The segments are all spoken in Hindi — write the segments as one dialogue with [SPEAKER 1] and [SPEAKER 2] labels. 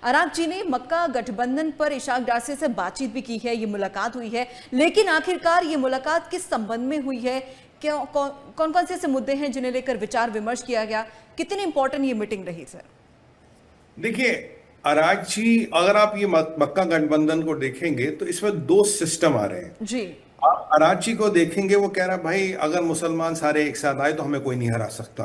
[SPEAKER 1] अरागची ने मक्का गठबंधन पर इशाक डार से बातचीत भी की है, ये मुलाकात हुई है, लेकिन आखिरकार ये मुलाकात किस संबंध में हुई है, क्या कौन कौन से ऐसे मुद्दे हैं जिन्हें लेकर विचार विमर्श किया गया, कितनी इंपॉर्टेंट ये मीटिंग रही सर?
[SPEAKER 2] देखिए, अरागची, अगर आप ये मक्का गठबंधन को देखेंगे तो इसमें दो सिस्टम आ रहे हैं
[SPEAKER 1] जी।
[SPEAKER 2] आप अराची को देखेंगे, वो कह रहा है भाई अगर मुसलमान सारे एक साथ आए तो हमें कोई नहीं हरा सकता।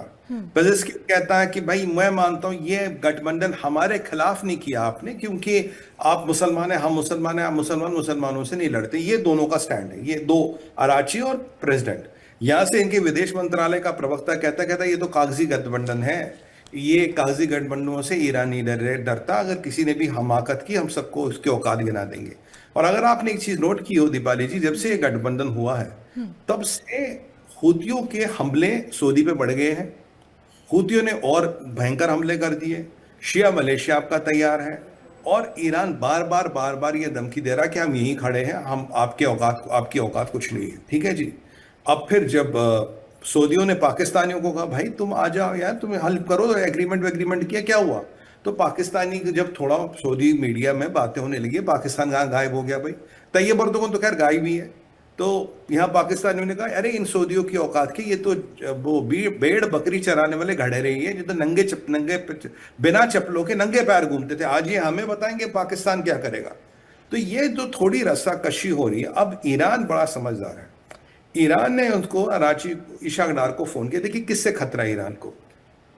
[SPEAKER 2] पेजेस्किन कहता है कि भाई मैं मानता हूं ये गठबंधन हमारे खिलाफ नहीं किया आपने, क्योंकि आप मुसलमान हैं, हम मुसलमान हैं, आप मुसलमान मुसलमानों से नहीं लड़ते। ये दोनों का स्टैंड है, ये दो, अराची और प्रेसिडेंट। यहां से इनके विदेश मंत्रालय का प्रवक्ता कहता ये तो कागजी गठबंधन है, ये कागजी गठबंधनों से ईरान नहीं डरता, अगर किसी ने भी हमाकत की हम सबको उसके औकात गिना देंगे। और अगर आपने एक चीज नोट की हो दीपाली जी, जब से ये गठबंधन हुआ है तब से हूतियों के हमले सऊदी पे बढ़ गए हैं। हूतियों ने और भयंकर हमले कर दिए, शिया मलेशिया आपका तैयार है, और ईरान बार बार ये धमकी दे रहा है कि हम यहीं खड़े हैं, हम आपकी औकात कुछ नहीं है। ठीक है जी। अब फिर जब सऊदियों ने पाकिस्तानियों को कहा भाई तुम आ जाओ यार, तुम हल करो, एग्रीमेंट किया, क्या हुआ? तो पाकिस्तानी जब थोड़ा सऊदी मीडिया में बातें होने लगी, पाकिस्तान कहाँ गायब हो गया भाई? तैयब अर्दोगन तो खैर गायब ही है। तो यहाँ पाकिस्तानियों ने कहा अरे इन सऊदियों की औकात की, ये तो वो भेड़ बकरी चराने वाले घड़े रही है, जो तो बिना चप्पलों के नंगे पैर घूमते थे, आज ये हमें बताएंगे पाकिस्तान क्या करेगा। तो ये जो थोड़ी रस्साकशी हो रही है। अब ईरान बड़ा समझदार है, ईरान ने उसको अराची इशाक डार को फोन किया। देखिए किससे खतरा है ईरान को?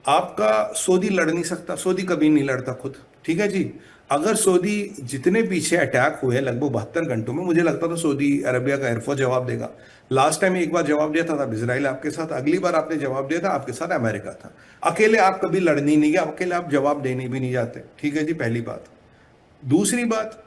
[SPEAKER 2] आपका सऊदी लड़ नहीं सकता, सऊदी कभी नहीं लड़ता खुद। ठीक है जी। अगर सऊदी जितने पीछे अटैक हुए लगभग 72 घंटों में, मुझे लगता था सऊदी अरबिया का एयरफोर्स जवाब देगा। लास्ट टाइम एक बार जवाब दिया था तब इजराइल आपके साथ, अगली बार आपने जवाब दिया था आपके साथ अमेरिका था। अकेले आप कभी लड़ने नहीं गए, अकेले आप जवाब देने भी नहीं जाते। ठीक है जी, पहली बात। दूसरी बात,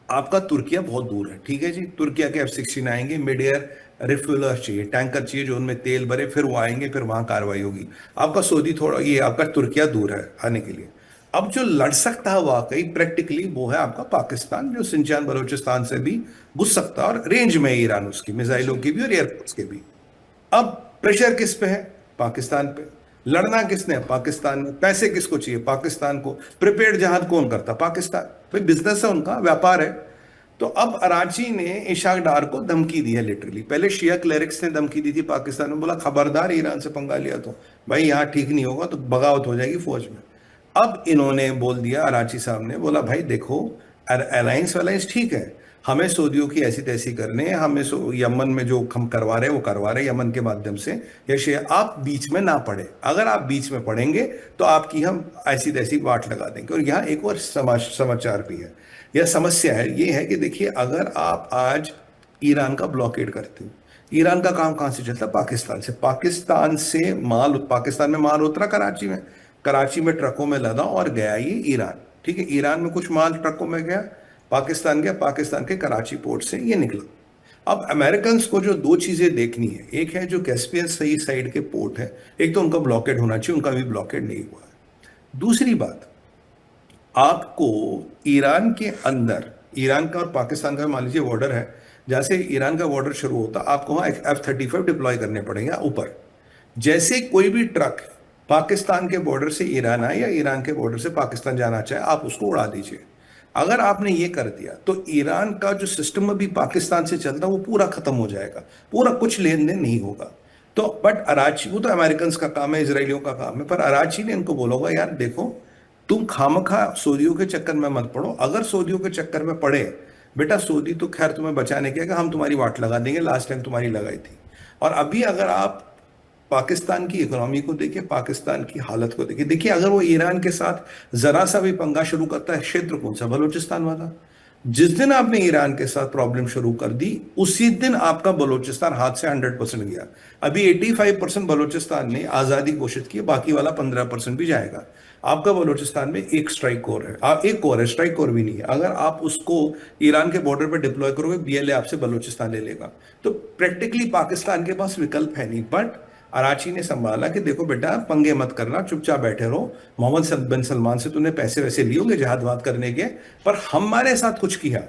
[SPEAKER 2] आपका तुर्किया बहुत दूर है। ठीक है जी, तुर्किया के F-16 आएंगे, मिड एयर रिफ्यूलर चाहिए, टैंकर चाहिए जो उनमें तेल भरे, फिर वो आएंगे, फिर वहां कार्रवाई होगी। आपका सऊदी थोड़ा, ये आपका तुर्किया दूर है आने के लिए। अब जो लड़ सकता है वाकई प्रैक्टिकली वो है आपका पाकिस्तान, जो सिंचान बलोचिस्तान से भी घुस सकता है, और रेंज में ईरान उसकी मिसाइलों की भी और एयरफोर्स के भी। अब प्रेशर किस पे है? पाकिस्तान पे। लड़ना किसने? पाकिस्तान में। पैसे किसको चाहिए? पाकिस्तान को। प्रिपेयर्ड जहाज कौन करता? पाकिस्तान। भाई बिजनेस है उनका, व्यापार है। तो अब अराची ने इशाक डार को धमकी दी है लिटरली। पहले शिया क्लेरिक्स ने धमकी दी थी पाकिस्तान में, बोला खबरदार ईरान से पंगा लिया तो भाई यहाँ ठीक नहीं होगा, तो बगावत हो जाएगी फौज में। अब इन्होंने बोल दिया, अराची साहब ने बोला भाई देखो अलायंस ठीक है, हमें सऊदियों की ऐसी तैसी करने, हमें यमन में जो हम करवा रहे हैं वो करवा रहे हैं यमन के माध्यम से, या शिया, आप बीच में ना पड़े। अगर आप बीच में पड़ेंगे तो आपकी हम ऐसी तैसी वाट लगा देंगे। और यहाँ एक और समाचार भी है, यह समस्या है, ये है कि देखिए अगर आप आज ईरान का ब्लॉकेड करते हो, ईरान का काम कहां से चलता? पाकिस्तान से। पाकिस्तान में माल उतरा कराची में ट्रकों में लदा और गया ये ईरान। ठीक है, ईरान में कुछ माल ट्रकों में गया, पाकिस्तान गया, पाकिस्तान के कराची पोर्ट से ये निकला। अब अमेरिकन को जो दो चीजें देखनी है, एक है जो कैस्पियन सही साइड के पोर्ट है, एक तो उनका ब्लॉकेड होना चाहिए, उनका भी ब्लॉकेड नहीं हुआ है। दूसरी बात, आपको ईरान के अंदर, ईरान का और पाकिस्तान का मान लीजिए बॉर्डर है, जैसे ईरान का बॉर्डर शुरू होता आपको वहां F-35 डिप्लॉय करने पड़ेंगे ऊपर। जैसे कोई भी ट्रक पाकिस्तान के बॉर्डर से ईरान आए या ईरान के बॉर्डर से पाकिस्तान जाना चाहे, आप उसको उड़ा दीजिए। अगर आपने ये कर दिया तो ईरान का जो सिस्टम अभी पाकिस्तान से चलता वो पूरा खत्म हो जाएगा, पूरा कुछ लेन देन नहीं होगा। तो बट अराची, वो तो अमेरिकन का काम है, इसराइलियों का काम है, पर अराची ने इनको बोला होगा यार देखो तुम खामखा सऊदियों के चक्कर में मत पड़ो। अगर सऊदियों के चक्कर में पड़े बेटा, सऊदी तो खैर तुम्हें बचाने के, हम तुम्हारी वाट लगा देंगे, लास्ट टाइम तुम्हारी लगाई थी। और अभी अगर आप पाकिस्तान की इकोनॉमी को देखिए, पाकिस्तान की हालत को देखिए, देखिए अगर वो ईरान के साथ जरा सा भी पंगा शुरू करता है, क्षेत्र कौन सा? बलूचिस्तान वाला। जिस दिन आपने ईरान के साथ प्रॉब्लम शुरू कर दी उसी दिन आपका बलूचिस्तान हाथ से 100% गया। अभी 85% बलूचिस्तान ने आजादी घोषित की, बाकी वाला 15% भी जाएगा। आपका बलूचिस्तान में एक स्ट्राइक कोर है, एक कोर है, स्ट्राइक कोर भी नहीं है। अगर आप उसको ईरान के बॉर्डर पर डिप्लॉय करोगे, BLA आपसे बलूचिस्तान ले लेगा। तो प्रैक्टिकली पाकिस्तान के पास विकल्प है नहीं। बट अराची ने संभाला कि देखो बेटा पंगे मत करना, चुपचाप बैठे रहो। मोहम्मद बिन सलमान से तूने पैसे वैसे लिए होंगे जहाद वाद करने के, पर हमारे साथ कुछ किया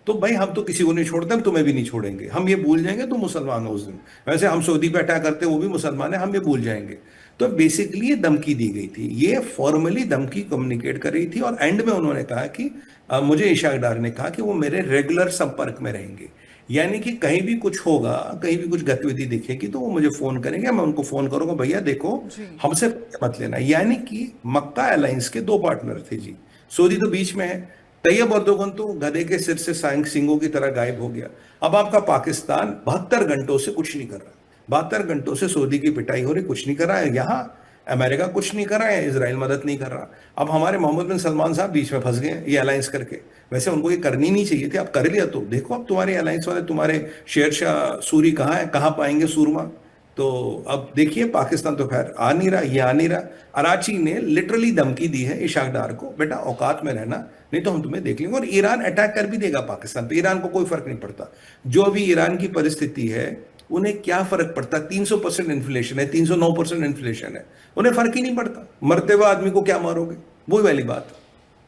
[SPEAKER 2] तो भाई हम तो किसी को नहीं छोड़ते, हम तुम्हें भी नहीं छोड़ेंगे। हम ये भूल जाएंगे तुम मुसलमान हो उस दिन, वैसे हम सऊदी पे अटैक करते हैं वो भी मुसलमान है, हम ये भूल जाएंगे। तो बेसिकली ये धमकी दी गई थी, ये फॉर्मली धमकी कम्युनिकेट कर रही थी। और एंड में उन्होंने कहा कि मुझे इशाक डार ने कहा कि वो मेरे रेगुलर संपर्क में रहेंगे, यानी कि कहीं भी कुछ होगा, कहीं भी कुछ गतिविधि दिखेगी तो वो मुझे फोन करेंगे, मैं उनको फोन करूंगा, भैया देखो हमसे मत लेना। यानी कि मक्का अलायंस के दो पार्टनर थे जी, सऊदी तो बीच में है, तैयब अर्दोगन तो गधे के सिर से सिंगों की तरह गायब हो गया। अब आपका पाकिस्तान 72 घंटों से कुछ नहीं कर रहा, 72 घंटों से सऊदी की पिटाई हो रही, कुछ नहीं कर रहा है। यहाँ अमेरिका कुछ नहीं कर रहा है, इजराइल मदद नहीं कर रहा। अब हमारे मोहम्मद बिन सलमान साहब बीच में फंस गए ये अलायंस करके। वैसे उनको ये करनी नहीं चाहिए थी, अब कर लिया तो देखो अब तुम्हारे अलायंस वाले, तुम्हारे शेरशाह सूरी कहाँ है, कहाँ पाएंगे सूरमा। तो अब देखिए पाकिस्तान तो खैर आ नहीं रहा, ये आ नहीं रहा। कराची ने लिटरली धमकी दी है इशाक डार को, बेटा औकात में रहना, नहीं तो हम तुम्हें देख लेंगे। और ईरान अटैक कर भी देगा पाकिस्तान पे, ईरान को कोई फर्क नहीं पड़ता। जो भी ईरान की परिस्थिति है उन्हें क्या फर्क पड़ता, 300% इन्फ्लेशन है, 309% इन्फ्लेशन है, उन्हें फर्क ही नहीं पड़ता। मरते हुए आदमी को क्या मारोगे, वही वाली बात।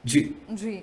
[SPEAKER 2] जी
[SPEAKER 1] जी।